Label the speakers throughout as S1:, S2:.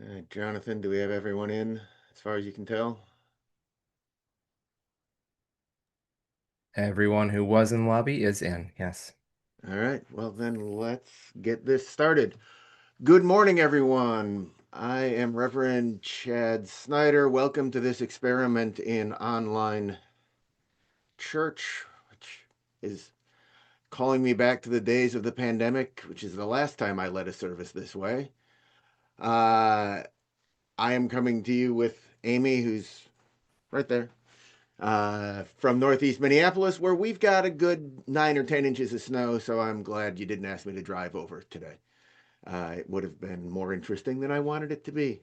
S1: All right, Jonathan, do we have everyone in as far as you can tell?
S2: Everyone who was in the lobby is in, yes.
S1: All right, well, then let's get this started. Good morning, everyone. I am Reverend Chad Snyder. Welcome to this experiment in online church, which is calling me back to the days of the pandemic, which is the last time I led a service this way. I am coming to you with Amy, who's right there, from Northeast Minneapolis, where we've got a good 9 or 10 inches of snow. So I'm glad you didn't ask me to drive over today. It would have been more interesting than I wanted it to be.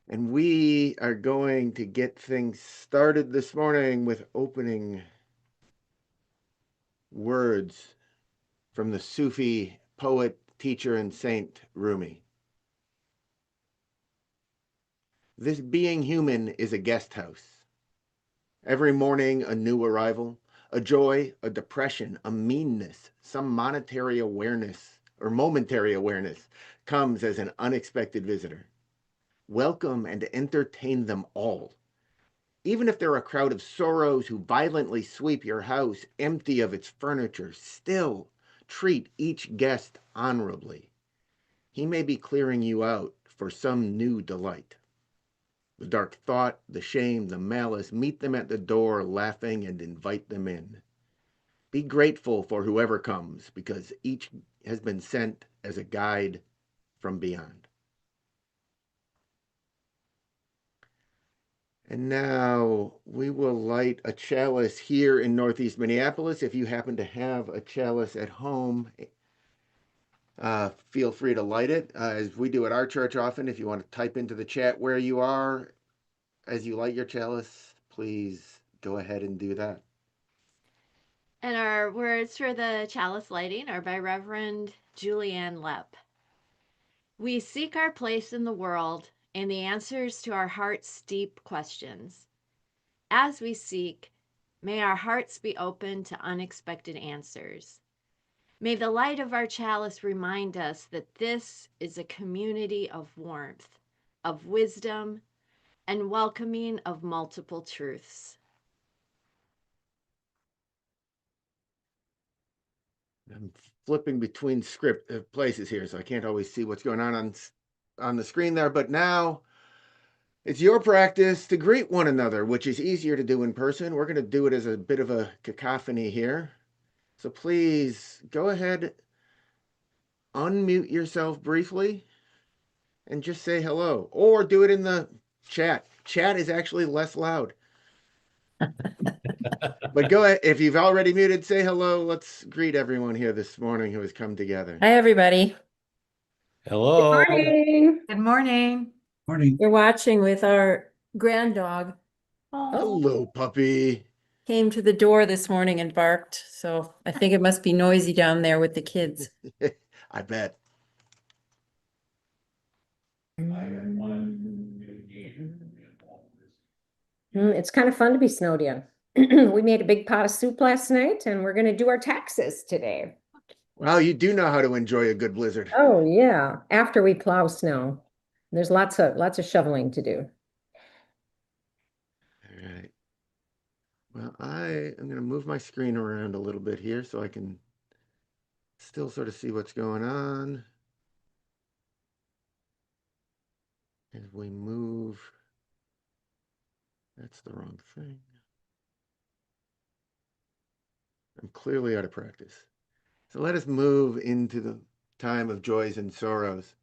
S1: And we are going to get things started this morning with opening words from the Sufi poet, teacher, and saint Rumi. This being human is a guest house. Every morning, a new arrival, a joy, a depression, a meanness, some monetary awareness or momentary awareness comes as an unexpected visitor. Welcome and entertain them all. Even if they're a crowd of sorrows who violently sweep your house empty of its furniture, still treat each guest honorably. He may be clearing you out for some new delight. The dark thought, the shame, the malice, meet them at the door laughing and invite them in. Be grateful for whoever comes because each has been sent as a guide from beyond. And now we will light a chalice here in Northeast Minneapolis. If you happen to have a chalice at home, feel free to light it. As we do at our church often, if you want to type into the chat where you are as you light your chalice, please go ahead and do that.
S3: And our words for the chalice lighting are by Reverend Julianne Lepp. We seek our place in the world and the answers to our heart's deep questions. As we seek, may our hearts be open to unexpected answers. May the light of our chalice remind us that this is a community of warmth, of wisdom, and welcoming of multiple truths.
S1: I'm flipping between script places here, so I can't always see what's going on the screen there. But now it's your practice to greet one another, which is easier to do in person. We're going to do it as a bit of a cacophony here. So please go ahead, unmute yourself briefly, and just say hello, or do it in the chat. Chat is actually less loud. But go ahead. If you've already muted, say hello. Let's greet everyone here this morning who has come together.
S4: Hi, everybody.
S2: Hello.
S5: Morning.
S4: Good morning.
S6: Morning.
S5: You're watching with our grand dog.
S1: Hello, puppy.
S5: Came to the door this morning and barked, so I think it must be noisy down there with the kids.
S1: I bet.
S6: It's kind of fun to be snowed in. We made a big pot of soup last night and we're going to do our taxes today.
S1: Well, you do know how to enjoy a good blizzard.
S6: Oh yeah, after we plow snow. There's lots of shoveling to do.
S1: All right. Well, I am going to move my screen around a little bit here so I can still sort of see what's going on. As we move, that's the wrong thing. I'm clearly out of practice. So let us move into the time of joys and sorrows.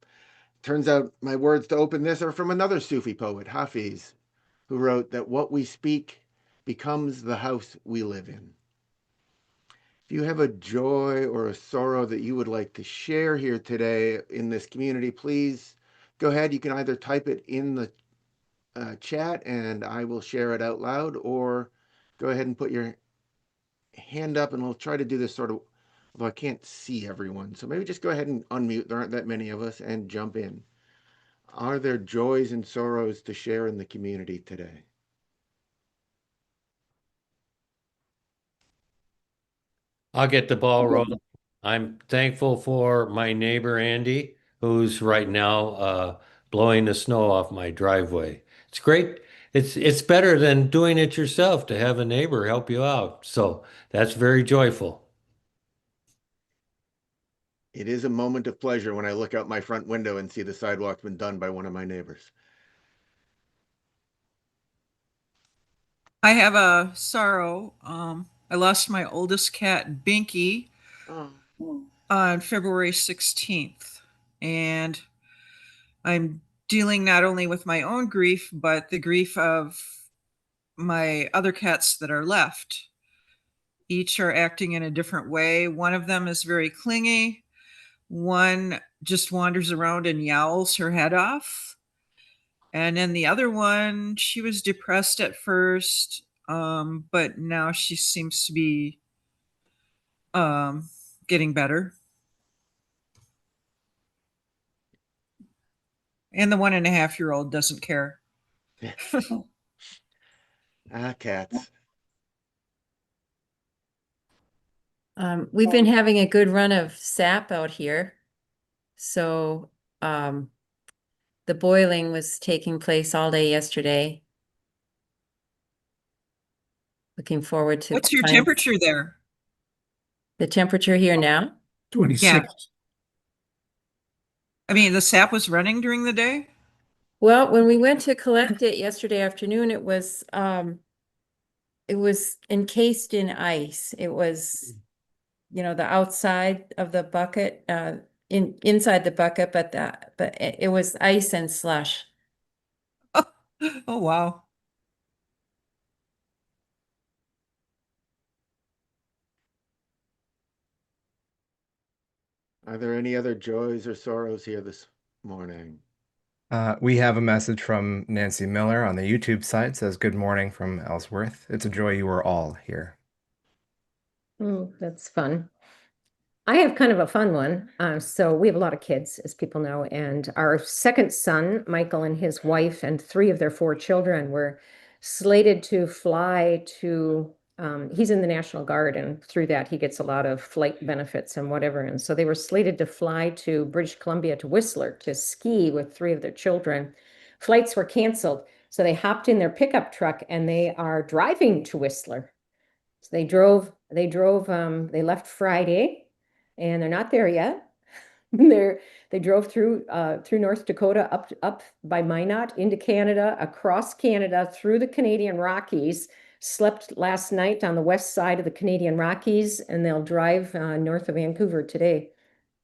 S1: Turns out my words to open this are from another Sufi poet, Hafiz, who wrote that what we speak becomes the house we live in. If you have a joy or a sorrow that you would like to share here today in this community, please go ahead. You can either type it in the chat and I will share it out loud, or go ahead and put your hand up and we'll try to do this sort of, although I can't see everyone. So maybe just go ahead and unmute. There aren't that many of us, and jump in. Are there joys and sorrows to share in the community today?
S7: I'll get the ball rolling. I'm thankful for my neighbor Andy, who's right now blowing the snow off my driveway. It's great. It's better than doing it yourself to have a neighbor help you out. So that's very joyful.
S1: It is a moment of pleasure when I look out my front window and see the sidewalk's been done by one of my neighbors.
S4: I have a sorrow. I lost my oldest cat, Binky,
S1: Oh.
S4: on February 16th. And I'm dealing not only with my own grief, but the grief of my other cats that are left. Each are acting in a different way. One of them is very clingy. One just wanders around and yowls her head off. And then the other one, she was depressed at first, but now she seems to be getting better. And the 1.5-year-old doesn't care.
S1: Cats.
S5: We've been having a good run of sap out here. So, the boiling was taking place all day yesterday. Looking forward to.
S4: What's your temperature there?
S5: The temperature here now?
S7: 26.
S4: Yeah. I mean, the sap was running during the day?
S5: Well, when we went to collect it yesterday afternoon, it was encased in ice. It was, the outside of the bucket, inside the bucket, but it was ice and slush.
S4: Oh, wow.
S1: Are there any other joys or sorrows here this morning?
S2: We have a message from Nancy Miller on the YouTube side. Says, "Good morning from Ellsworth. It's a joy you are all here."
S6: Oh, that's fun. I have kind of a fun one. So we have a lot of kids, as people know, and our second son, Michael, and his wife and 3 of their 4 children were slated to fly to, he's in the National Guard, and through that he gets a lot of flight benefits and whatever. And so they were slated to fly to British Columbia to Whistler to ski with 3 of their children. Flights were canceled. So they hopped in their pickup truck and they are driving to Whistler. So they left Friday and they're not there yet. They drove through North Dakota, up by Minot into Canada, across Canada, through the Canadian Rockies, slept last night on the west side of the Canadian Rockies, and they'll drive north of Vancouver today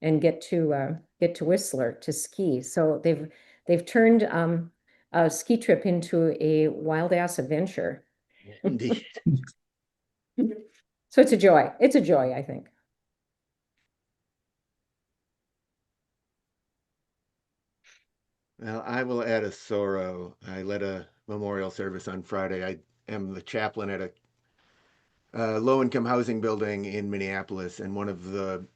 S6: and get to Whistler to ski. So they've turned a ski trip into a wild ass adventure.
S1: Indeed.
S6: So it's a joy. It's a joy, I think.
S1: Well, I will add a sorrow. I led a memorial service on Friday. I am the chaplain at a low-income housing building in Minneapolis, and one of the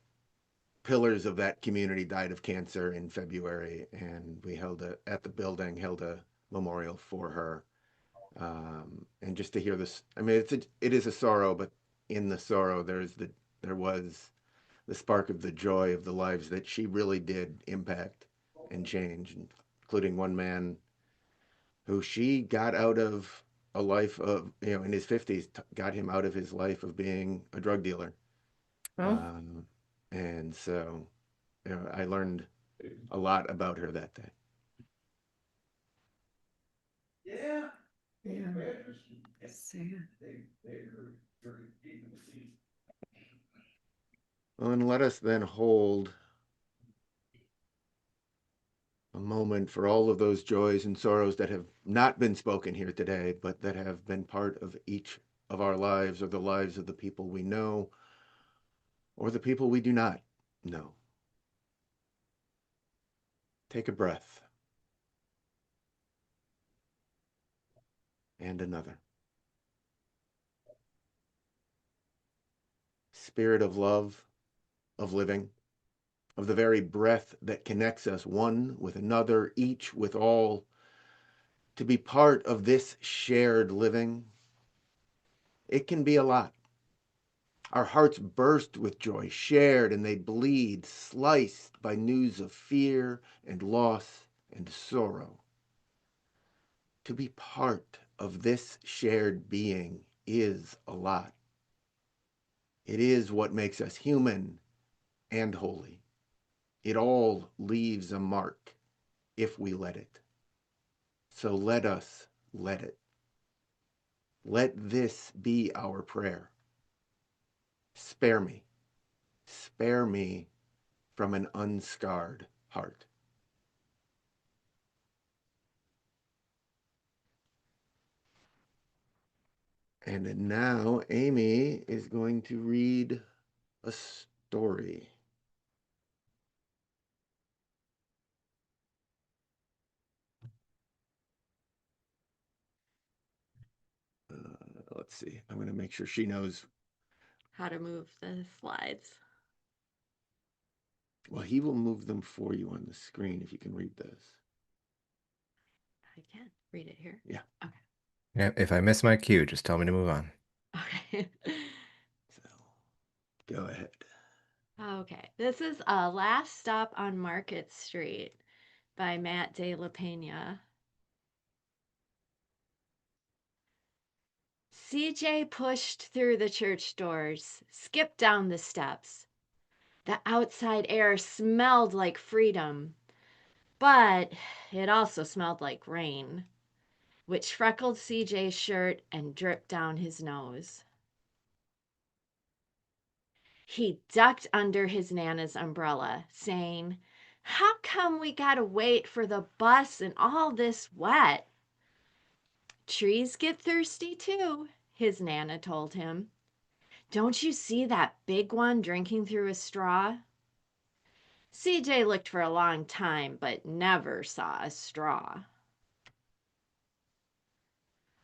S1: pillars of that community died of cancer in February, and we held a memorial for her. And just to hear this, I mean, it is a sorrow, but in the sorrow, there was the spark of the joy of the lives that she really did impact and change, including one man who she got out of a life of, in his 50s, got him out of his life of being a drug dealer.
S6: Oh.
S1: And so, I learned a lot about her that day.
S6: Yeah.
S1: Well, and let us then hold a moment for all of those joys and sorrows that have not been spoken here today, but that have been part of each of our lives, or the lives of the people we know, or the people we do not know. Take a breath. And another. Spirit of love, of living, of the very breath that connects us, one with another, each with all, to be part of this shared living. It can be a lot. Our hearts burst with joy, shared, and they bleed, sliced by news of fear and loss and sorrow. To be part of this shared being is a lot. It is what makes us human and holy. It all leaves a mark if we let it. So let us let it. Let this be our prayer. Spare me from an unscarred heart. And now Amy is going to read a story. Let's see. I'm going to make sure she knows.
S3: How to move the slides.
S1: Well, he will move them for you on the screen if you can read this.
S3: I can read it here.
S1: Yeah.
S3: Okay.
S2: Yeah, if I miss my cue, just tell me to move on.
S3: Okay.
S1: So go ahead.
S3: Okay. This is a Last Stop on Market Street by Matt de la Pena. CJ pushed through the church doors, skipped down the steps. The outside air smelled like freedom, but it also smelled like rain, which freckled CJ's shirt and dripped down his nose. He ducked under his Nana's umbrella, saying, "How come we gotta wait for the bus and all this wet?" "Trees get thirsty too," his Nana told him. "Don't you see that big one drinking through a straw?" CJ looked for a long time, but never saw a straw.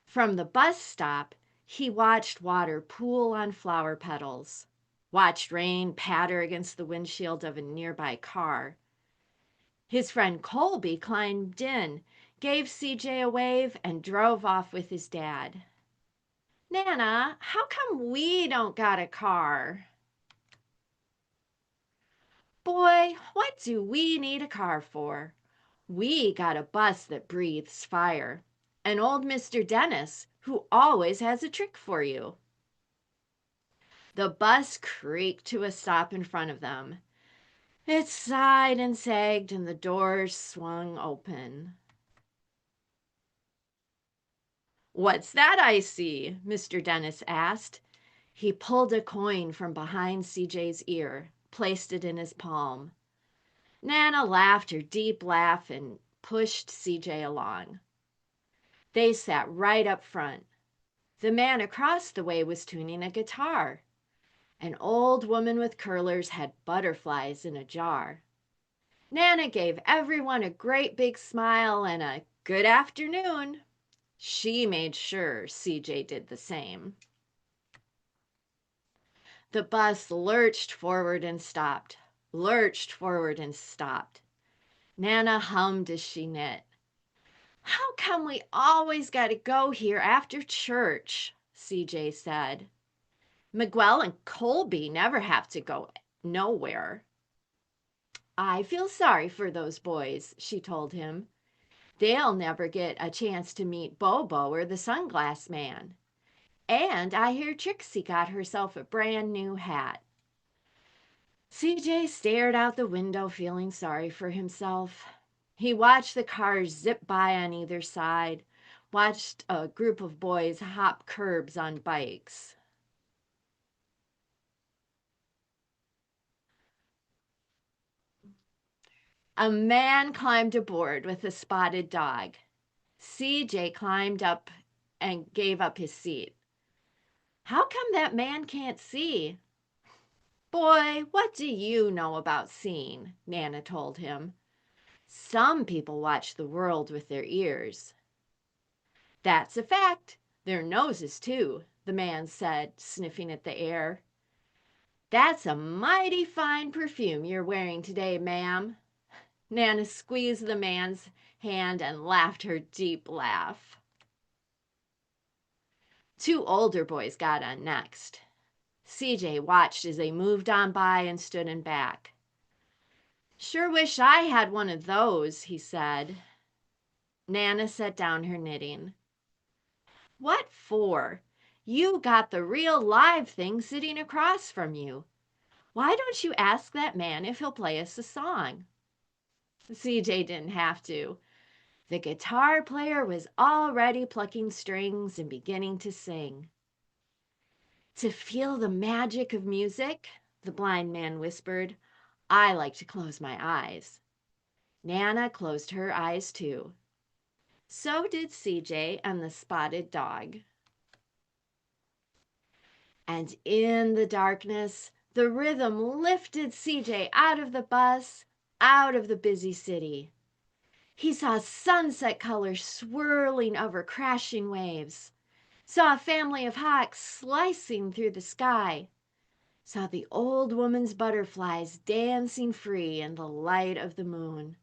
S3: From the bus stop, he watched water pool on flower petals, watched rain patter against the windshield of a nearby car. His friend Colby climbed in, gave CJ a wave, and drove off with his dad. "Nana, how come we don't got a car?" "Boy, what do we need a car for? We got a bus that breathes fire, and old Mr. Dennis, who always has a trick for you." The bus creaked to a stop in front of them. It sighed and sagged, and the doors swung open. "What's that I see?" Mr. Dennis asked. He pulled a coin from behind CJ's ear, placed it in his palm. Nana laughed her deep laugh and pushed CJ along. They sat right up front. The man across the way was tuning a guitar. An old woman with curlers had butterflies in a jar. Nana gave everyone a great big smile and a "good afternoon." She made sure CJ did the same. The bus lurched forward and stopped, lurched forward and stopped. Nana hummed as she knit. "How come we always got to go here after church?" CJ said. "Miguel and Colby never have to go nowhere." "I feel sorry for those boys," she told him. "They'll never get a chance to meet Bobo or the sunglass man. And I hear Trixie got herself a brand new hat." CJ stared out the window, feeling sorry for himself. He watched the cars zip by on either side, watched a group of boys hop curbs on bikes. A man climbed aboard with a spotted dog. CJ climbed up and gave up his seat. "How come that man can't see?" "Boy, what do you know about seeing?" Nana told him. "Some people watch the world with their ears." "That's a fact. Their noses, too," the man said, sniffing at the air. "That's a mighty fine perfume you're wearing today, ma'am." Nana squeezed the man's hand and laughed her deep laugh. Two older boys got on next. CJ watched as they moved on by and stood in back. Sure wish I had one of those, he said. Nana set down her knitting. What for? You got the real live thing sitting across from you. Why don't you ask that man if he'll play us a song? CJ didn't have to. The guitar player was already plucking strings and beginning to sing. To feel the magic of music, the blind man whispered, I like to close my eyes. Nana closed her eyes too. So did CJ and the spotted dog. And in the darkness, the rhythm lifted CJ out of the bus, out of the busy city. He saw sunset colors swirling over crashing waves, saw a family of hawks slicing through the sky, saw the old woman's butterflies dancing free in the light of the moon.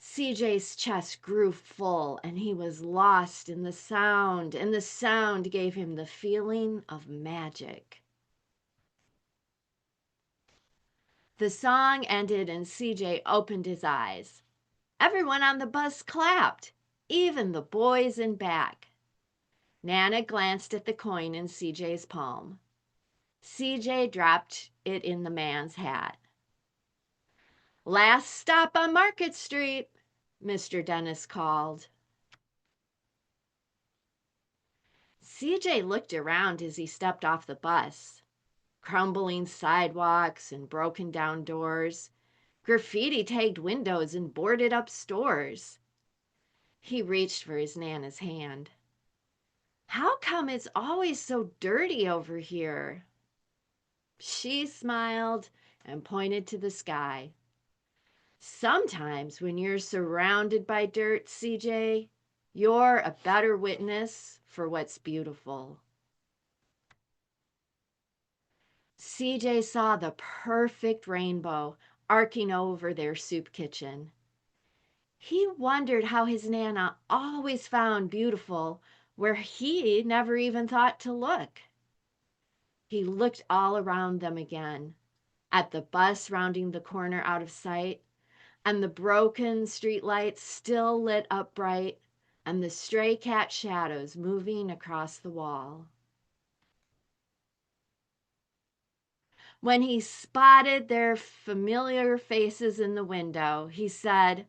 S3: CJ's chest grew full and he was lost in the sound, and the sound gave him the feeling of magic. The song ended and CJ opened his eyes. Everyone on the bus clapped, even the boys in back. Nana glanced at the coin in CJ's palm. CJ dropped it in the man's hat. Last stop on Market Street, Mr. Dennis called. CJ looked around as he stepped off the bus. Crumbling sidewalks and broken down doors, graffiti tagged windows and boarded up stores. He reached for his Nana's hand. How come it's always so dirty over here? She smiled and pointed to the sky. Sometimes when you're surrounded by dirt, CJ, you're a better witness for what's beautiful. CJ saw the perfect rainbow arcing over their soup kitchen. He wondered how his Nana always found beautiful where he never even thought to look. He looked all around them again, at the bus rounding the corner out of sight, and the broken streetlights still lit up bright, and the stray cat shadows moving across the wall. When he spotted their familiar faces in the window, he said,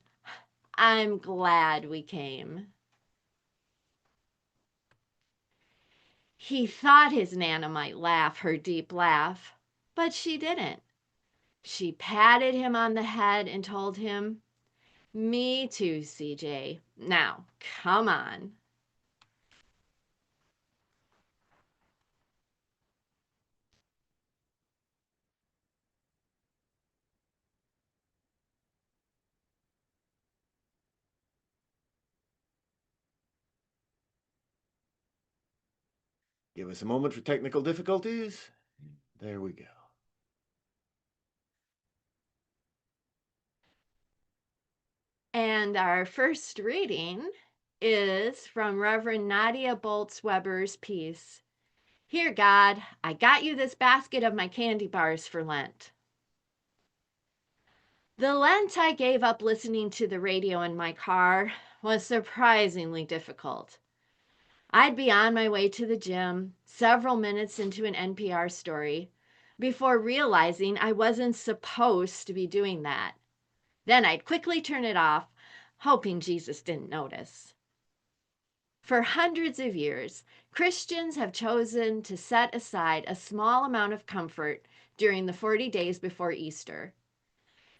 S3: I'm glad we came. He thought his Nana might laugh her deep laugh, but she didn't. She patted him on the head and told him, Me too, CJ. Now, come on.
S1: Give us a moment for technical difficulties. There we go.
S3: And our first reading is from Reverend Nadia Boltz Weber's piece, Here, God, I got you this basket of my candy bars for Lent. The Lent I gave up listening to the radio in my car was surprisingly difficult. I'd be on my way to the gym, several minutes into an NPR story, before realizing I wasn't supposed to be doing that. Then I'd quickly turn it off, hoping Jesus didn't notice. For hundreds of years, Christians have chosen to set aside a small amount of comfort during the 40 days before Easter.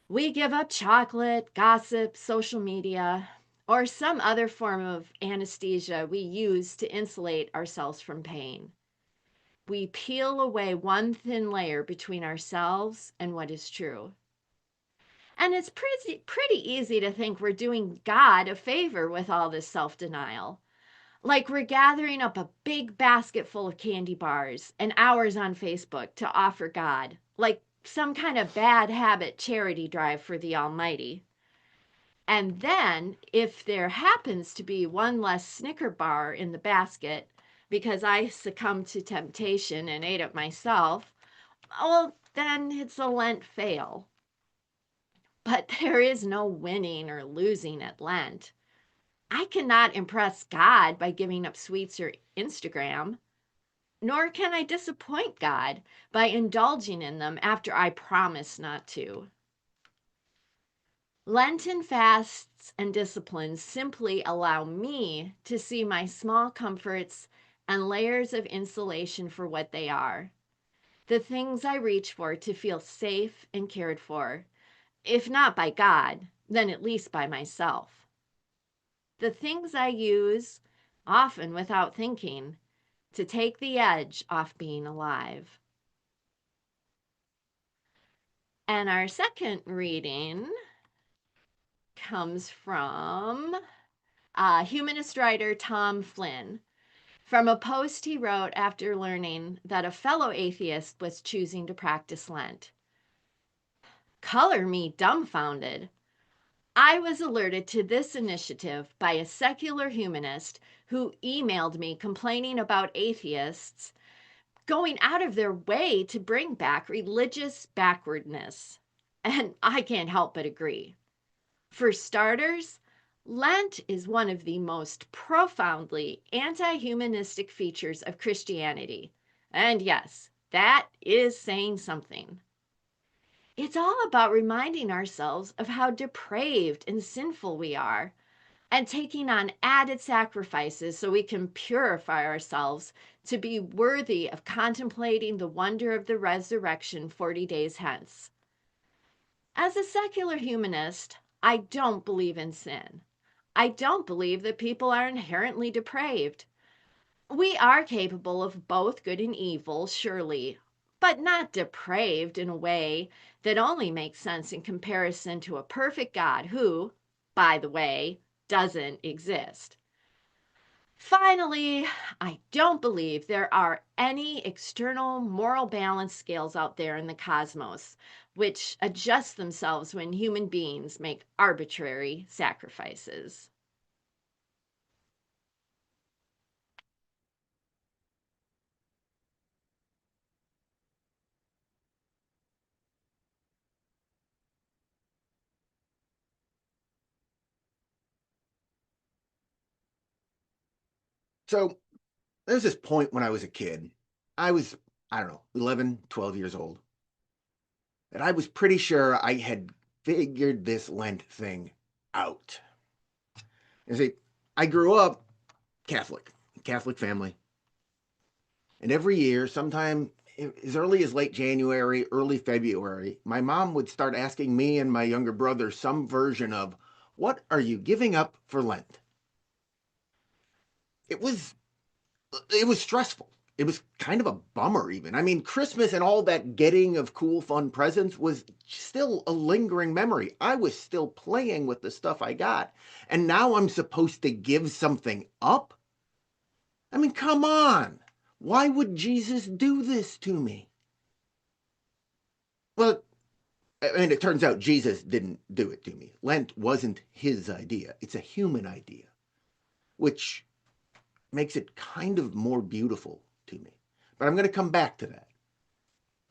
S3: We give up chocolate, gossip, social media, or some other form of anesthesia we use to insulate ourselves from pain. We peel away one thin layer between ourselves and what is true. And it's pretty easy to think we're doing God a favor with all this self-denial. Like we're gathering up a big basket full of candy bars and hours on Facebook to offer God, like some kind of bad habit charity drive for the Almighty. And then, if there happens to be one less Snicker bar in the basket because I succumbed to temptation and ate it myself, well, then it's a Lent fail. But there is no winning or losing at Lent. I cannot impress God by giving up sweets or Instagram, nor can I disappoint God by indulging in them after I promise not to. Lenten fasts and disciplines simply allow me to see my small comforts and layers of insulation for what they are. The things I reach for to feel safe and cared for, if not by God, then at least by myself. The things I use, often without thinking, to take the edge off being alive. And our second reading comes from humanist writer Tom Flynn, from a post he wrote after learning that a fellow atheist was choosing to practice Lent. Color me dumbfounded. I was alerted to this initiative by a secular humanist who emailed me complaining about atheists going out of their way to bring back religious backwardness. And I can't help but agree. For starters, Lent is one of the most profoundly anti-humanistic features of Christianity. And yes, that is saying something. It's all about reminding ourselves of how depraved and sinful we are and taking on added sacrifices so we can purify ourselves to be worthy of contemplating the wonder of the resurrection 40 days hence. As a secular humanist, I don't believe in sin. I don't believe that people are inherently depraved. We are capable of both good and evil, surely, but not depraved in a way that only makes sense in comparison to a perfect God who, by the way, doesn't exist. Finally, I don't believe there are any external moral balance scales out there in the cosmos which adjust themselves when human beings make arbitrary sacrifices.
S1: So there's this point when I was a kid. I was, I don't know, 11, 12 years old. And I was pretty sure I had figured this Lent thing out. You see, I grew up Catholic family. And every year, sometime as early as late January, early February, my mom would start asking me and my younger brother some version of, "What are you giving up for Lent?" It was stressful. It was kind of a bummer even. I mean, Christmas and all that getting of cool fun presents was still a lingering memory. I was still playing with the stuff I got. And now I'm supposed to give something up? I mean, come on. Why would Jesus do this to me? Well, I mean, it turns out Jesus didn't do it to me. Lent wasn't his idea. It's a human idea, which makes it kind of more beautiful to me. But I'm going to come back to that.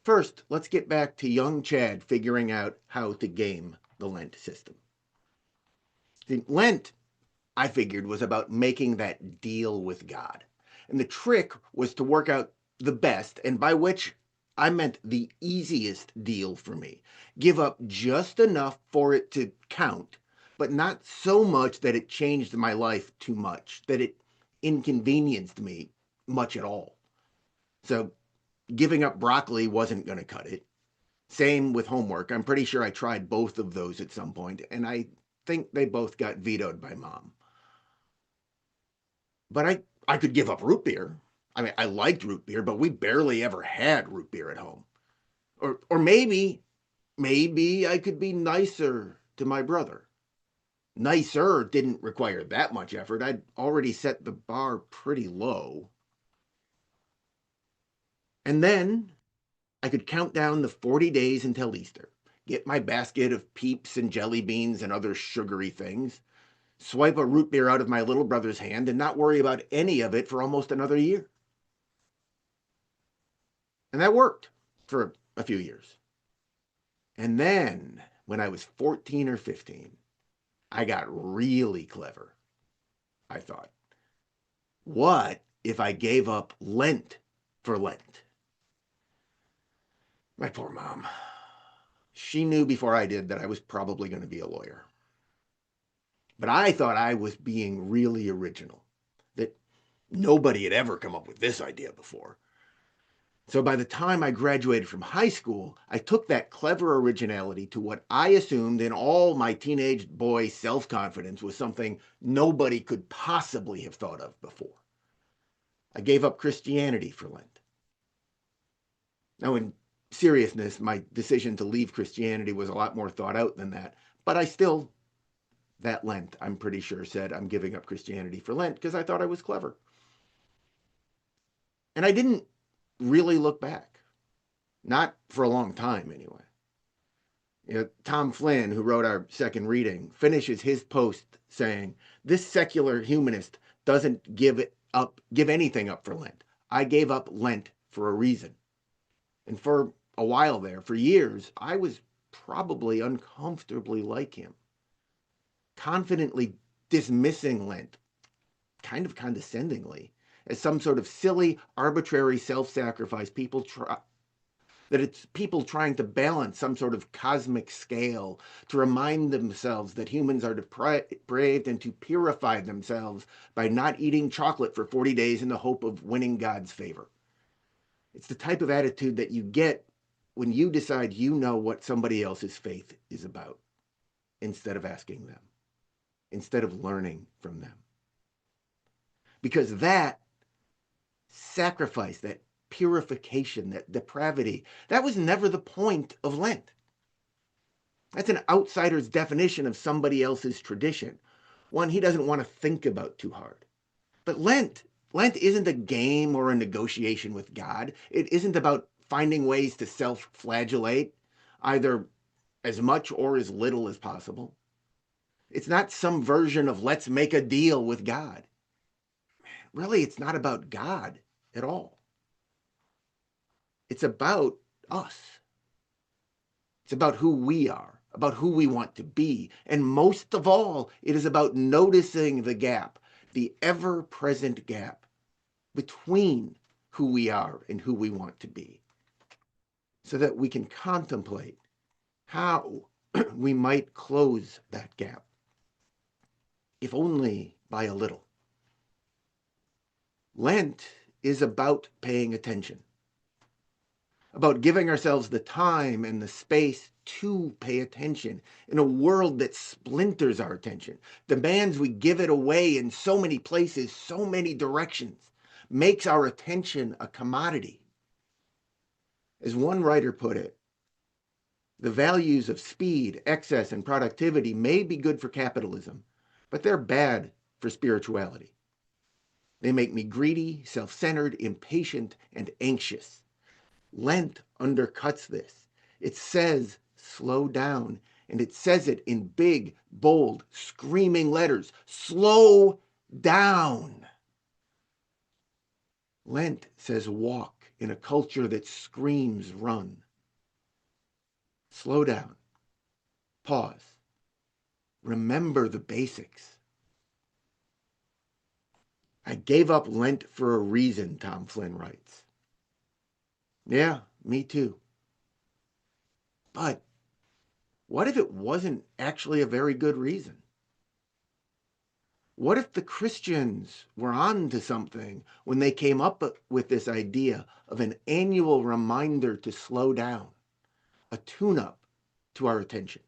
S1: First, let's get back to young Chad figuring out how to game the Lent system. See, Lent, I figured, was about making that deal with God. And the trick was to work out the best, and by which I meant the easiest deal for me. Give up just enough for it to count, but not so much that it changed my life too much, that it inconvenienced me much at all. So giving up broccoli wasn't going to cut it. Same with homework. I'm pretty sure I tried both of those at some point, and I think they both got vetoed by mom. But I could give up root beer. I mean, I liked root beer, but we barely ever had root beer at home. Or maybe I could be nicer to my brother. Nicer didn't require that much effort. I'd already set the bar pretty low. And then I could count down the 40 days until Easter, get my basket of Peeps and jelly beans and other sugary things, swipe a root beer out of my little brother's hand, and not worry about any of it for almost another year. And that worked for a few years. And then when I was 14 or 15, I got really clever. I thought, what if I gave up Lent for Lent? My poor mom. She knew before I did that I was probably going to be a lawyer. But I thought I was being really original, that nobody had ever come up with this idea before. So by the time I graduated from high school, I took that clever originality to what I assumed in all my teenage boy self-confidence was something nobody could possibly have thought of before. I gave up Christianity for Lent. Now, in seriousness, my decision to leave Christianity was a lot more thought out than that, but I still, that Lent, I'm pretty sure, said I'm giving up Christianity for Lent because I thought I was clever. And I didn't really look back. Not for a long time, anyway. Tom Flynn, who wrote our second reading, finishes his post saying, "This secular humanist doesn't give anything up for Lent. I gave up Lent for a reason." And for a while there, for years, I was probably uncomfortably like him, confidently dismissing Lent, kind of condescendingly, as some sort of silly, arbitrary self-sacrifice that it's people trying to balance some sort of cosmic scale to remind themselves that humans are depraved and to purify themselves by not eating chocolate for 40 days in the hope of winning God's favor. It's the type of attitude that you get when you decide you know what somebody else's faith is about, instead of asking them, instead of learning from them. Because that sacrifice, that purification, that depravity, that was never the point of Lent. That's an outsider's definition of somebody else's tradition, one he doesn't want to think about too hard. But Lent isn't a game or a negotiation with God. It isn't about finding ways to self-flagellate, either as much or as little as possible. It's not some version of let's make a deal with God. Really, it's not about God at all. It's about us. It's about who we are, about who we want to be. And most of all, it is about noticing the gap, the ever-present gap between who we are and who we want to be, so that we can contemplate how we might close that gap, if only by a little. Lent is about paying attention, about giving ourselves the time and the space to pay attention in a world that splinters our attention, demands we give it away in so many places, so many directions, makes our attention a commodity. As one writer put it, the values of speed, excess, and productivity may be good for capitalism, but they're bad for spirituality. They make me greedy, self-centered, impatient, and anxious. Lent undercuts this. It says, slow down, and it says it in big, bold, screaming letters. Slow down. Lent says walk in a culture that screams run. Slow down. Pause. Remember the basics. I gave up Lent for a reason, Tom Flynn writes. Yeah, me too. But what if it wasn't actually a very good reason? What if the Christians were on to something when they came up with this idea of an annual reminder to slow down, a tune-up to our attention?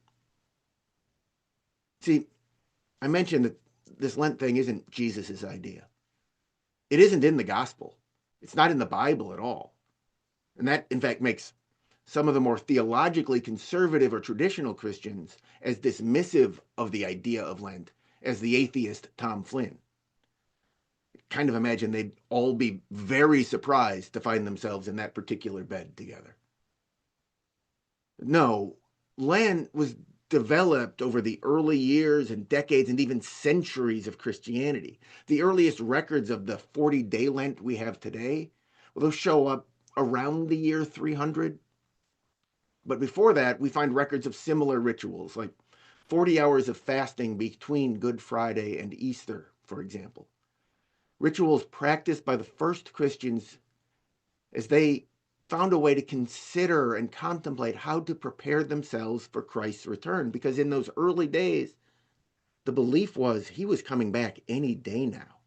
S1: See, I mentioned that this Lent thing isn't Jesus's idea. It isn't in the gospel. It's not in the Bible at all. And that, in fact, makes some of the more theologically conservative or traditional Christians as dismissive of the idea of Lent as the atheist Tom Flynn. Kind of imagine they'd all be very surprised to find themselves in that particular bed together. No, Lent was developed over the early years and decades and even centuries of Christianity. The earliest records of the 40-day Lent we have today, well, those show up around the year 300. But before that, we find records of similar rituals, like 40 hours of fasting between Good Friday and Easter, for example. Rituals practiced by the first Christians as they found a way to consider and contemplate how to prepare themselves for Christ's return. Because in those early days, the belief was he was coming back any day now.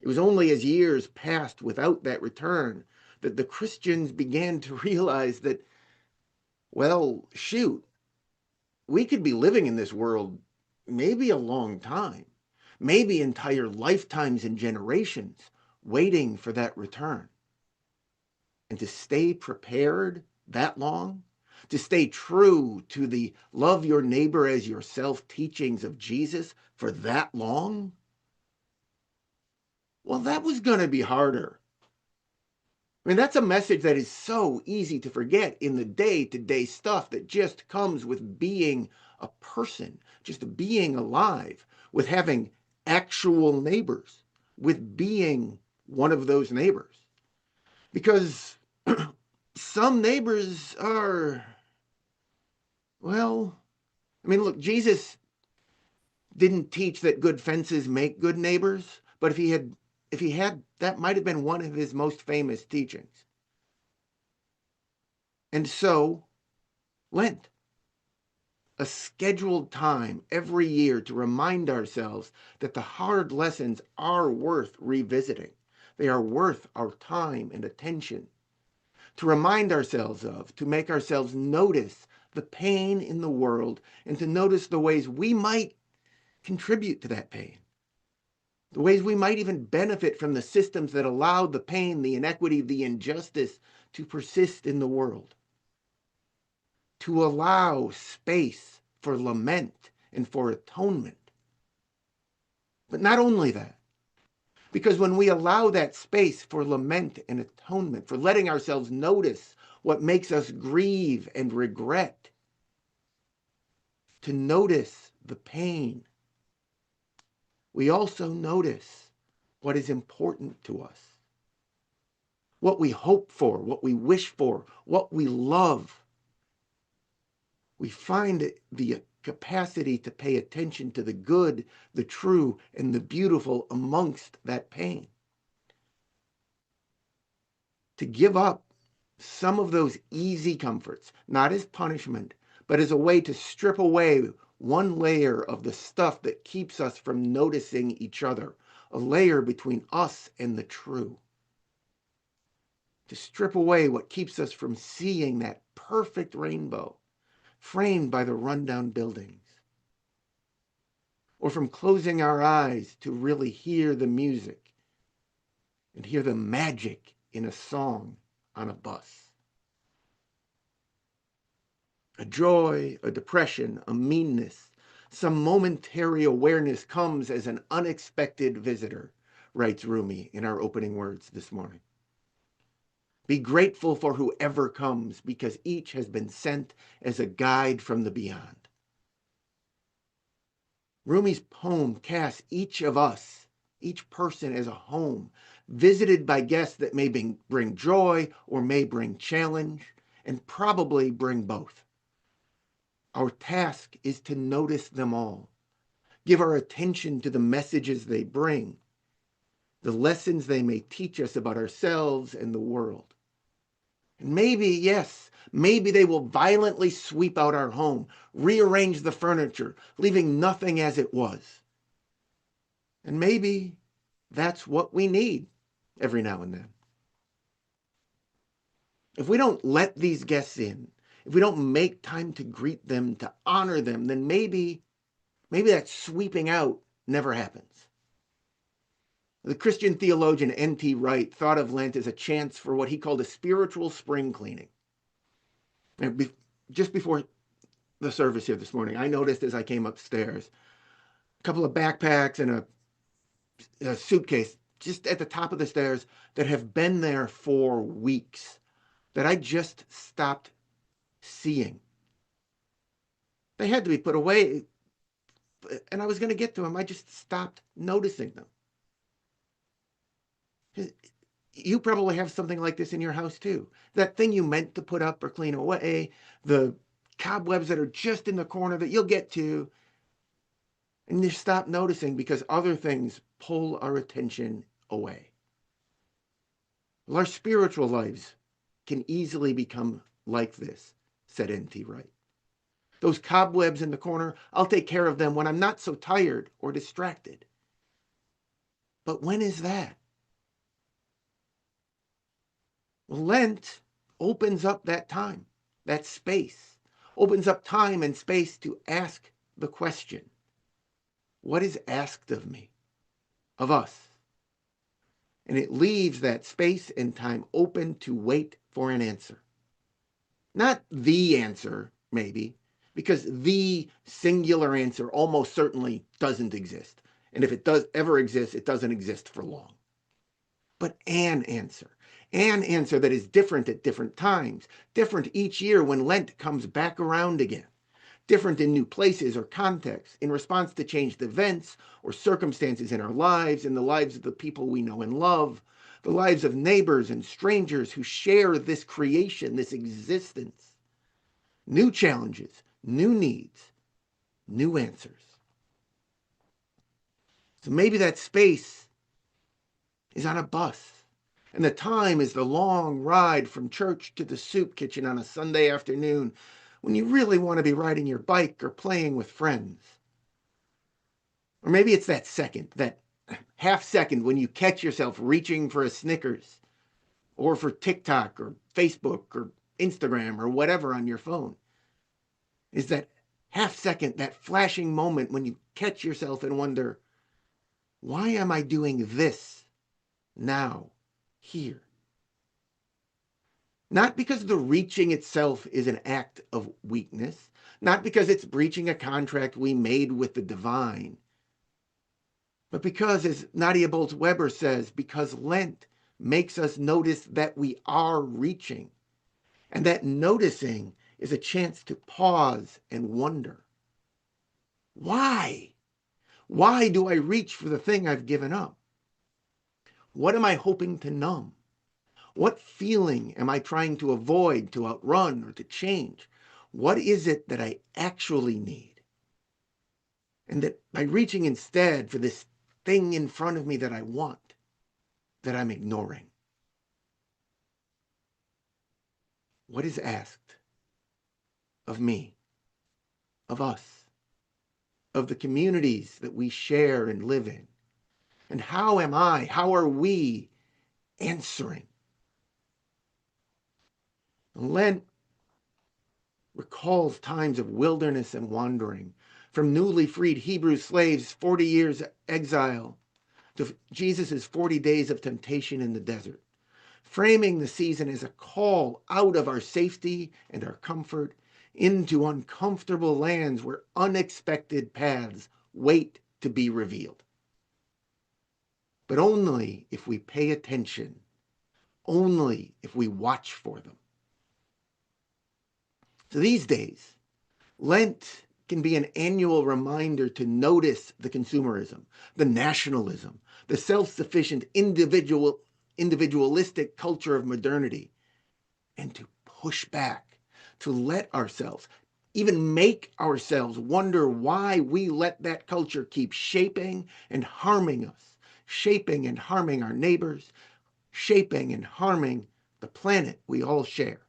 S1: It was only as years passed without that return that the Christians began to realize that, well, shoot, we could be living in this world maybe a long time, maybe entire lifetimes and generations, waiting for that return. And to stay prepared that long, to stay true to the love your neighbor as yourself teachings of Jesus for that long, well, that was going to be harder. I mean, that's a message that is so easy to forget in the day-to-day stuff that just comes with being a person, just being alive, with having actual neighbors, with being one of those neighbors. Because some neighbors are, well, I mean, look, Jesus didn't teach that good fences make good neighbors, but if he had, that might have been one of his most famous teachings. And so, Lent, a scheduled time every year to remind ourselves that the hard lessons are worth revisiting. They are worth our time and attention. To remind ourselves of, to make ourselves notice the pain in the world and to notice the ways we might contribute to that pain. The ways we might even benefit from the systems that allow the pain, the inequity, the injustice to persist in the world. To allow space for lament and for atonement. But not only that, because when we allow that space for lament and atonement, for letting ourselves notice what makes us grieve and regret, to notice the pain, we also notice what is important to us, what we hope for, what we wish for, what we love. We find the capacity to pay attention to the good, the true, and the beautiful amongst that pain. To give up some of those easy comforts, not as punishment, but as a way to strip away one layer of the stuff that keeps us from noticing each other, a layer between us and the true. To strip away what keeps us from seeing that perfect rainbow framed by the rundown buildings, or from closing our eyes to really hear the music and hear the magic in a song on a bus. A joy, a depression, a meanness, some momentary awareness comes as an unexpected visitor, writes Rumi in our opening words this morning. Be grateful for whoever comes, because each has been sent as a guide from the beyond. Rumi's poem casts each of us, each person, as a home, visited by guests that may bring joy or may bring challenge, and probably bring both. Our task is to notice them all, give our attention to the messages they bring, the lessons they may teach us about ourselves and the world. And maybe, yes, maybe they will violently sweep out our home, rearrange the furniture, leaving nothing as it was. And maybe that's what we need every now and then. If we don't let these guests in, if we don't make time to greet them, to honor them, then maybe that sweeping out never happens. The Christian theologian N.T. Wright thought of Lent as a chance for what he called a spiritual spring cleaning. And just before the service here this morning, I noticed as I came upstairs, a couple of backpacks and a suitcase just at the top of the stairs that have been there for weeks that I just stopped seeing. They had to be put away, and I was going to get to them. I just stopped noticing them. you probably have something like this in your house too. That thing you meant to put up or clean away, the cobwebs that are just in the corner that you'll get to, and you stop noticing because other things pull our attention away. Well, our spiritual lives can easily become like this, said N.T. Wright. Those cobwebs in the corner, I'll take care of them when I'm not so tired or distracted. But when is that? Well, Lent opens up that time, that space, opens up time and space to ask the question, what is asked of me, of us? And it leaves that space and time open to wait for an answer. Not the answer, maybe, because the singular answer almost certainly doesn't exist. And if it does ever exist, it doesn't exist for long. But an answer that is different at different times, different each year when Lent comes back around again, different in new places or contexts, in response to changed events or circumstances in our lives, in the lives of the people we know and love, the lives of neighbors and strangers who share this creation, this existence. New challenges, new needs, new answers. So maybe that space is on a bus, and the time is the long ride from church to the soup kitchen on a Sunday afternoon when you really want to be riding your bike or playing with friends. Or maybe it's that second, that half second when you catch yourself reaching for a Snickers or for TikTok or Facebook or Instagram or whatever on your phone. Is that half second, that flashing moment when you catch yourself and wonder, why am I doing this now, here? Not because the reaching itself is an act of weakness, not because it's breaching a contract we made with the divine, but because, as Nadia Bolz-Weber says, because Lent makes us notice that we are reaching, and that noticing is a chance to pause and wonder. Why? Why do I reach for the thing I've given up? What am I hoping to numb? What feeling am I trying to avoid, to outrun, or to change? What is it that I actually need? And that by reaching instead for this thing in front of me that I want, that I'm ignoring. What is asked of me, of us, of the communities that we share and live in? And how are we answering? Lent recalls times of wilderness and wandering, from newly freed Hebrew slaves' 40 years exile to Jesus' 40 days of temptation in the desert, framing the season as a call out of our safety and our comfort into uncomfortable lands where unexpected paths wait to be revealed. But only if we pay attention, only if we watch for them. So these days, Lent can be an annual reminder to notice the consumerism, the nationalism, the self-sufficient individualistic culture of modernity, and to push back, to let ourselves, even make ourselves wonder why we let that culture keep shaping and harming us, shaping and harming our neighbors, shaping and harming the planet we all share.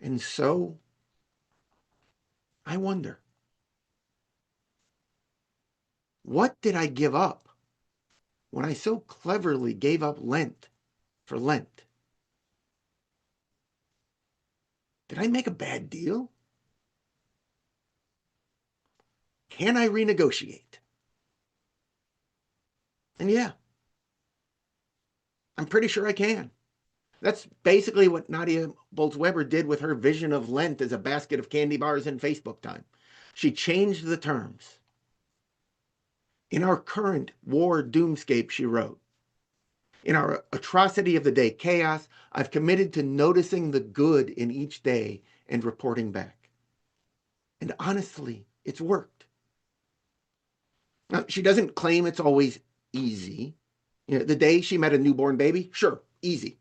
S1: And so, I wonder, what did I give up when I so cleverly gave up Lent for Lent? Did I make a bad deal? Can I renegotiate? And yeah, I'm pretty sure I can. That's basically what Nadia Bolz-Weber did with her vision of Lent as a basket of candy bars and Facebook time. She changed the terms. In our current war doomscape, she wrote, in our atrocity of the day chaos, I've committed to noticing the good in each day and reporting back. And honestly, it's worked. Now, she doesn't claim it's always easy, You know, the day she met a newborn baby, sure, easy,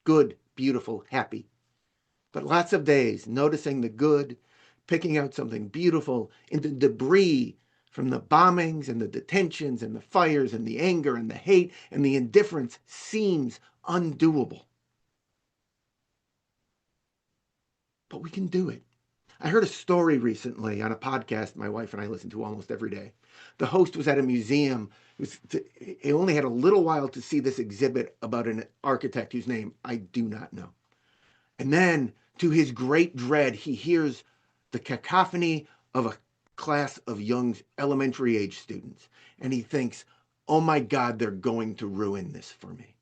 S1: good, beautiful, happy. But lots of days noticing the good, picking out something beautiful in the debris from the bombings and the detentions and the fires and the anger and the hate and the indifference seems undoable. But we can do it. I heard a story recently on a podcast my wife and I listen to almost every day. The host was at a museum. He only had a little while to see this exhibit about an architect whose name I do not know. And then, to his great dread, he hears the cacophony of a class of young elementary age students. And he thinks, oh my God, they're going to ruin this for me.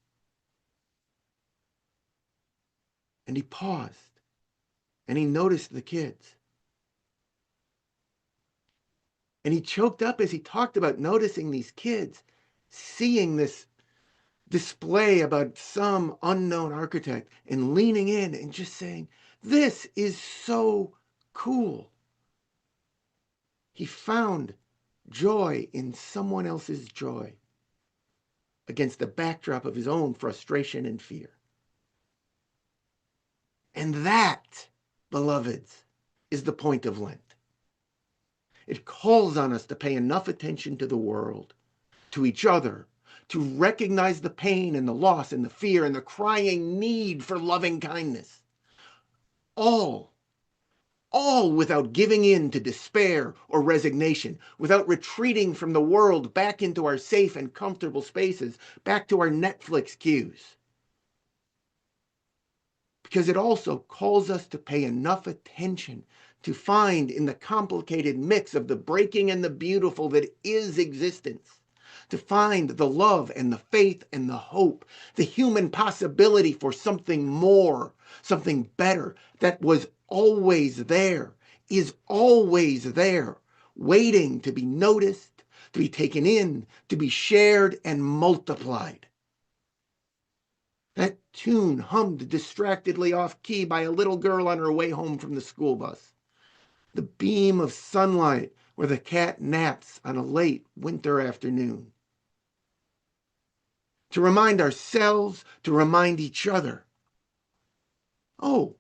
S1: And he paused and he noticed the kids. And he choked up as he talked about noticing these kids, seeing this display about some unknown architect and leaning in and just saying, this is so cool. He found joy in someone else's joy against the backdrop of his own frustration and fear. And that, beloveds, is the point of Lent. It calls on us to pay enough attention to the world, to each other, to recognize the pain and the loss and the fear and the crying need for loving kindness. All without giving in to despair or resignation, without retreating from the world back into our safe and comfortable spaces, back to our Netflix queues. Because it also calls us to pay enough attention to find in the complicated mix of the breaking and the beautiful that is existence, to find the love and the faith and the hope, the human possibility for something more, something better that was always there, is always there, waiting to be noticed, to be taken in, to be shared and multiplied. That tune hummed distractedly off key by a little girl on her way home from the school bus. The beam of sunlight where the cat naps on a late winter afternoon. To remind ourselves, to remind each other. Oh,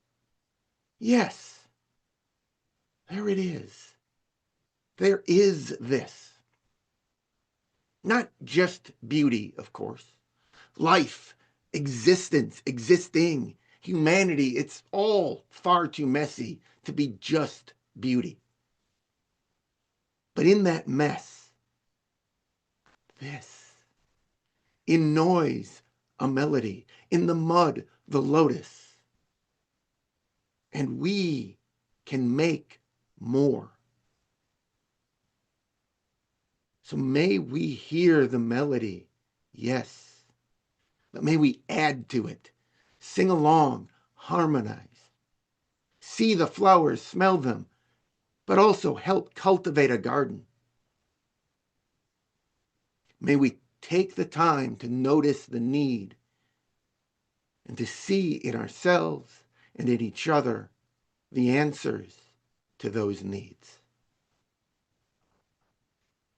S1: yes, there it is. There is this. Not just beauty, of course. Life, existence, existing, humanity, it's all far too messy to be just beauty. But in that mess, this. In noise, a melody. In the mud, the lotus. And we can make more. So may we hear the melody, yes, but may we add to it, sing along, harmonize, see the flowers, smell them, but also help cultivate a garden. May we take the time to notice the need and to see in ourselves and in each other the answers to those needs.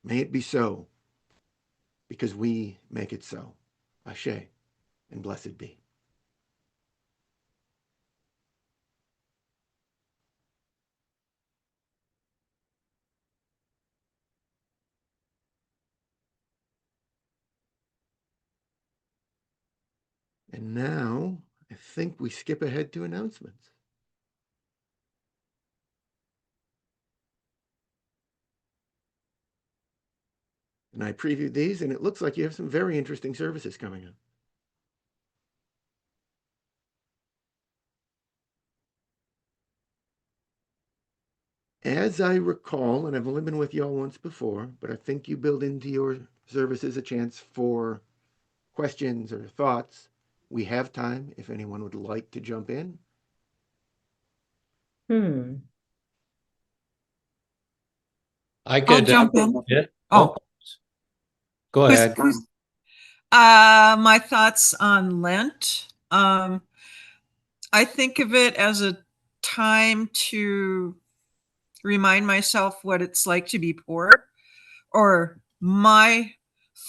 S1: May it be so, because we make it so. Ashe, and blessed be. And now, I think we skip ahead to announcements. And I previewed these, and it looks like you have some very interesting services coming up. As I recall, and I've only been with y'all once before, but I think you build into your services a chance for questions or thoughts. We have time if anyone would like to jump in.
S7: I
S4: I'll
S7: could
S4: jump in.
S7: Yeah.
S4: Oh,
S7: Go ahead.
S4: My thoughts on Lent. I think of it as a time to remind myself what it's like to be poor, or my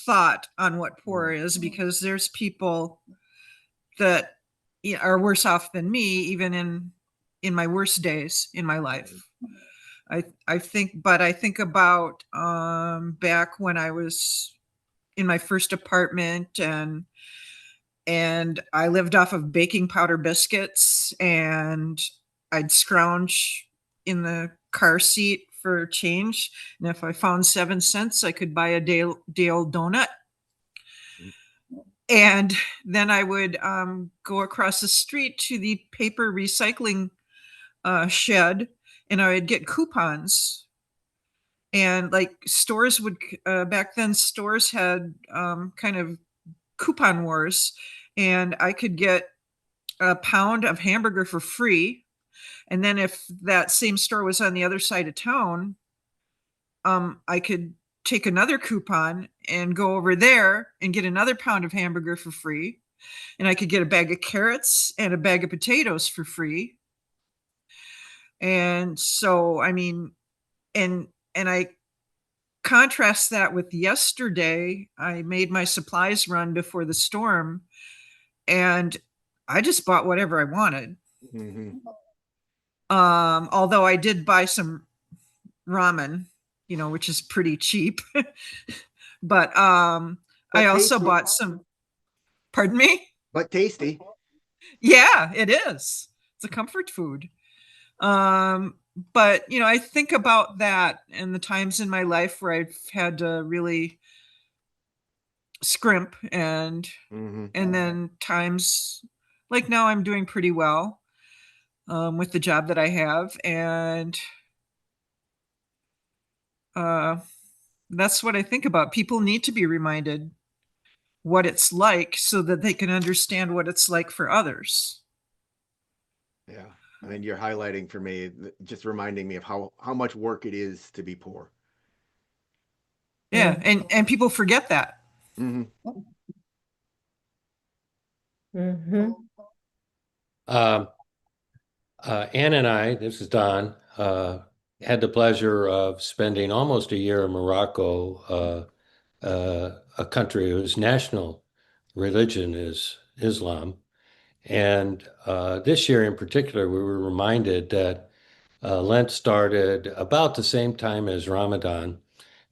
S4: thought on what poor is, because there's people that are worse off than me, even in my worst days in my life. I think about back when I was in my first apartment, and I lived off of baking powder biscuits, and I'd scrounge in the car seat for change. And if I found 7 cents, I could buy a day old donut. And then I would go across the street to the paper recycling shed, and I would get coupons. And like stores would, back then, stores had kind of coupon wars, and I could get a pound of hamburger for free. And then if that same store was on the other side of town, I could take another coupon and go over there and get another pound of hamburger for free. And I could get a bag of carrots and a bag of potatoes for free. And so, I mean, and I contrast that with yesterday. I made my supplies run before the storm, and I just bought whatever I wanted.
S1: Mm-hmm.
S4: Although I did buy some ramen, which is pretty cheap. But I also
S1: tasty.
S4: bought some, pardon me?
S1: But tasty.
S4: Yeah, it is. It's a comfort food. But I think about that and the times in my life where I've had to really scrimp, and then times like now I'm doing pretty well with the job that I have, and that's what I think about. People need to be reminded what it's like so that they can understand what it's like for others.
S1: Yeah. I mean, you're highlighting for me, just reminding me of how much work it is to be poor.
S4: Yeah. And people forget that.
S1: Mm-hmm.
S6: Mm-hmm.
S7: Ann and I, this is Don, had the pleasure of spending almost a year in Morocco, a country whose national religion is Islam. And this year in particular, we were reminded that Lent started about the same time as Ramadan.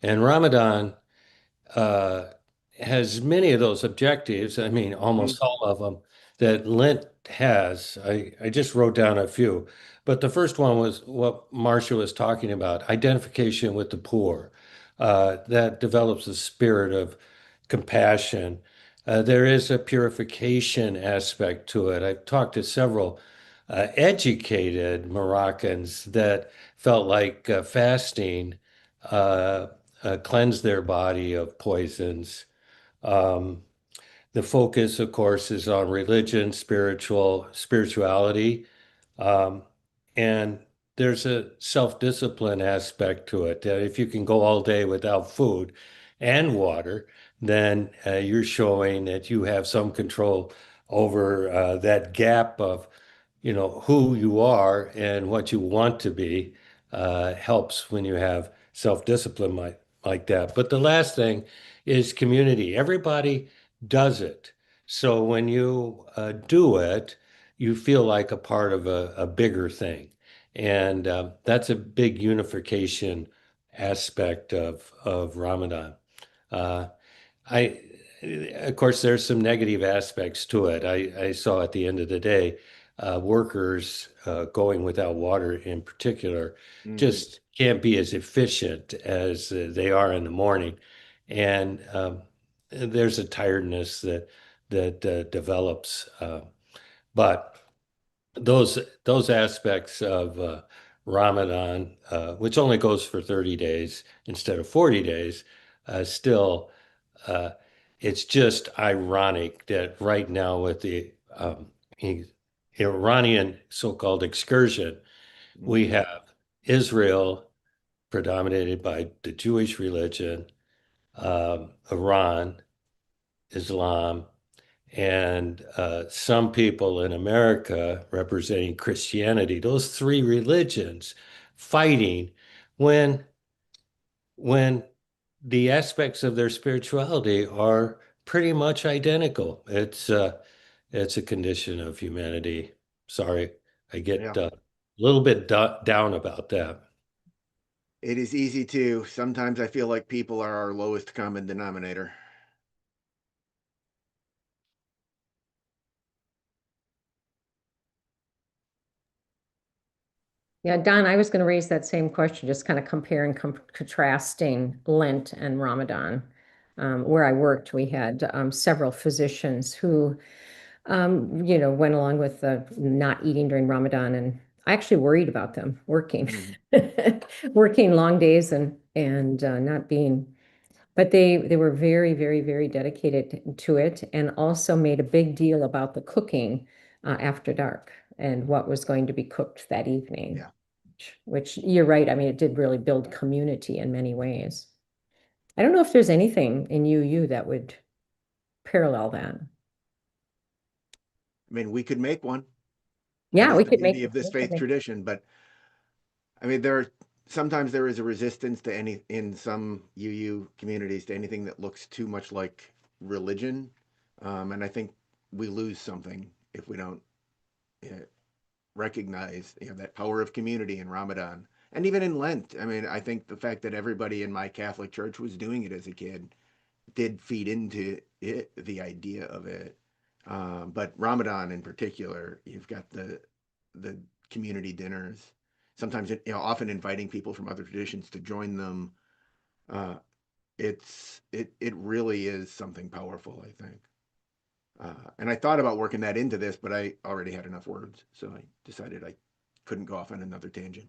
S7: And Ramadan uh, has many of those objectives. I mean, almost all of them that Lent has. I just wrote down a few, but the first one was what Marcia was talking about: identification with the poor. That develops a spirit of compassion. There is a purification aspect to it. I've talked to several educated Moroccans that felt like fasting cleanse their body of poisons. Um, the focus, of course, is on religion, spirituality, um, and there's a self-discipline aspect to it. That if you can go all day without food and water, then you're showing that you have some control over that gap of, who you are and what you want to be. Helps when you have self-discipline like that. But the last thing is community. Everybody does it. So when you do it, you feel like a part of a bigger thing. And that's a big unification aspect of Ramadan. Uh, I, of course, there's some negative aspects to it. I saw at the end of the day, workers going without water in particular just can't be as efficient as they are in the morning. And there's a tiredness that develops. But those aspects of Ramadan, which only goes for 30 days instead of 40 days, still, uh, it's just ironic that right now with the Iranian so-called excursion, we have Israel predominated by the Jewish religion, Iran, Islam, and some people in America representing Christianity, those three religions fighting when when the aspects of their spirituality are pretty much identical. It's a condition of humanity. Sorry, I get a little bit down about that.
S1: It is easy to. Sometimes I feel like people are our lowest common denominator.
S6: Yeah, Don, I was going to raise that same question, just kind of comparing, contrasting Lent and Ramadan. Where I worked, we had several physicians who, went along with not eating during Ramadan, and I actually worried about them working, working long days and not being. But they were very, very, very dedicated to it, and also made a big deal about the cooking after dark and what was going to be cooked that evening.
S1: Yeah.
S6: Which you're right. I mean, it did really build community in many ways. I don't know if there's anything in UU that would parallel that.
S1: I mean, we could make one.
S6: Yeah,
S1: That is
S6: we
S1: the
S6: could
S1: beauty
S6: make
S1: of this
S6: we could
S1: faith
S6: make-
S1: tradition. But I mean, sometimes there is a resistance to any in some UU communities to anything that looks too much like religion, and I think we lose something if we don't recognize that power of community in Ramadan and even in Lent. I mean, I think the fact that everybody in my Catholic church was doing it as a kid did feed into it, the idea of it. But Ramadan in particular, you've got the community dinners. Sometimes, often inviting people from other traditions to join them. It really is something powerful, I think. And I thought about working that into this, but I already had enough words, so I decided I couldn't go off on another tangent.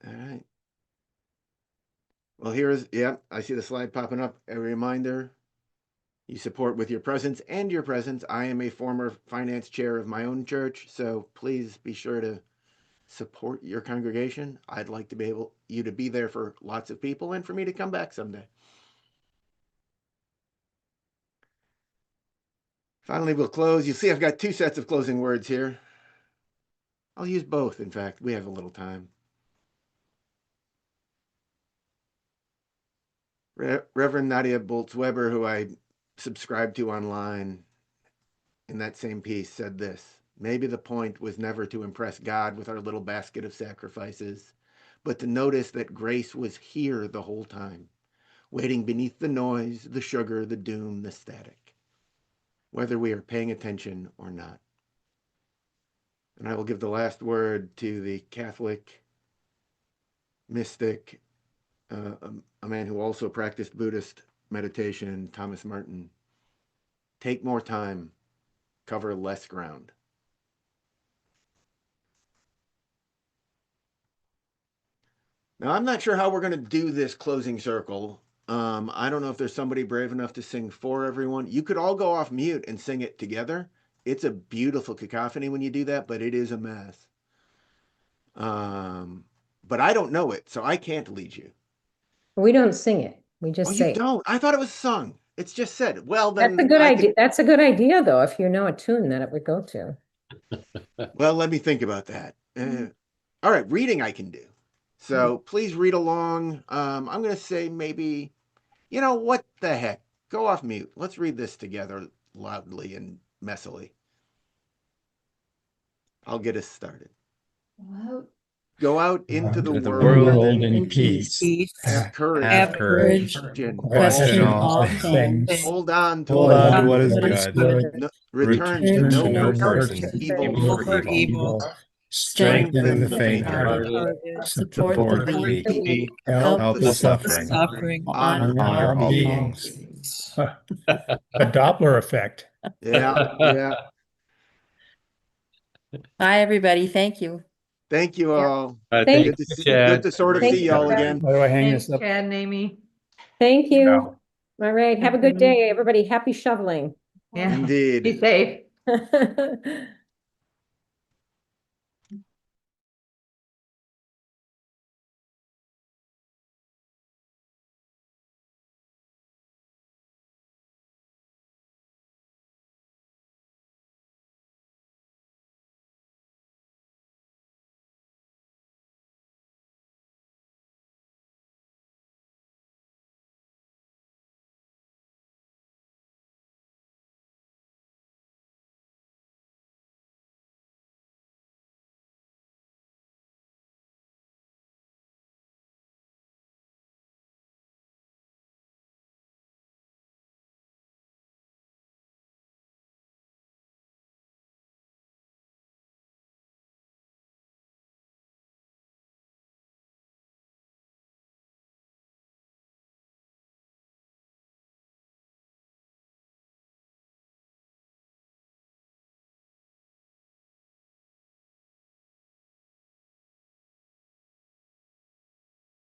S1: All right. Well, I see the slide popping up. A reminder, you support with your presence and your presence. I am a former finance chair of my own church, so please be sure to support your congregation. I'd like to be able you to be there for lots of people and for me to come back someday. Finally, we'll close. You see, I've got two sets of closing words here. I'll use both, in fact. We have a little time. Reverend Nadia Boltz-Weber, who I subscribe to online, in that same piece said this: maybe the point was never to impress God with our little basket of sacrifices, but to notice that grace was here the whole time, waiting beneath the noise, the sugar, the doom, the static, whether we are paying attention or not. And I will give the last word to the Catholic mystic, a man who also practiced Buddhist meditation, Thomas Merton. Take more time, cover less ground. Now, I'm not sure how we're going to do this closing circle. I don't know if there's somebody brave enough to sing for everyone. You could all go off mute and sing it together. It's a beautiful cacophony when you do that, but it is a mess. But I don't know it, so I can't lead you.
S6: We don't sing it. We just
S1: You
S6: say it.
S1: don't? I thought it was sung. It's just said. Well,
S6: That's
S1: then
S6: a good idea. That's a good idea, though, if you know a tune that it would go to.
S1: Well, let me think about that. All right, reading I can do. So please read along. I'm going to say maybe, what the heck? Go off mute. Let's read this together loudly and messily. I'll get us started. Go out into the world
S2: in peace.
S1: Have courage.
S4: Have
S5: courage.
S2: Question all
S5: things.
S1: Hold on to
S2: Hold on to what is
S5: good.
S1: No, return to
S5: Return
S1: no
S5: to no
S1: person.
S5: person.
S1: Evil
S4: for evil.
S1: Strengthen the faint-hearted.
S5: Support the weak.
S2: Help the suffering.
S1: Honor all beings.
S8: A Doppler effect.
S1: Yeah.
S5: Bye, everybody. Thank you.
S1: Thank you all.
S6: Thank
S1: Good to sort of
S6: Thank
S1: see
S6: you.
S1: y'all again.
S8: How do I hang
S3: Thanks,
S8: this up?
S3: Chad and Amy.
S6: Thank you.
S8: Yeah.
S6: All right. Have a good day, everybody. Happy shoveling.
S3: Yeah.
S1: Indeed.
S3: Be safe.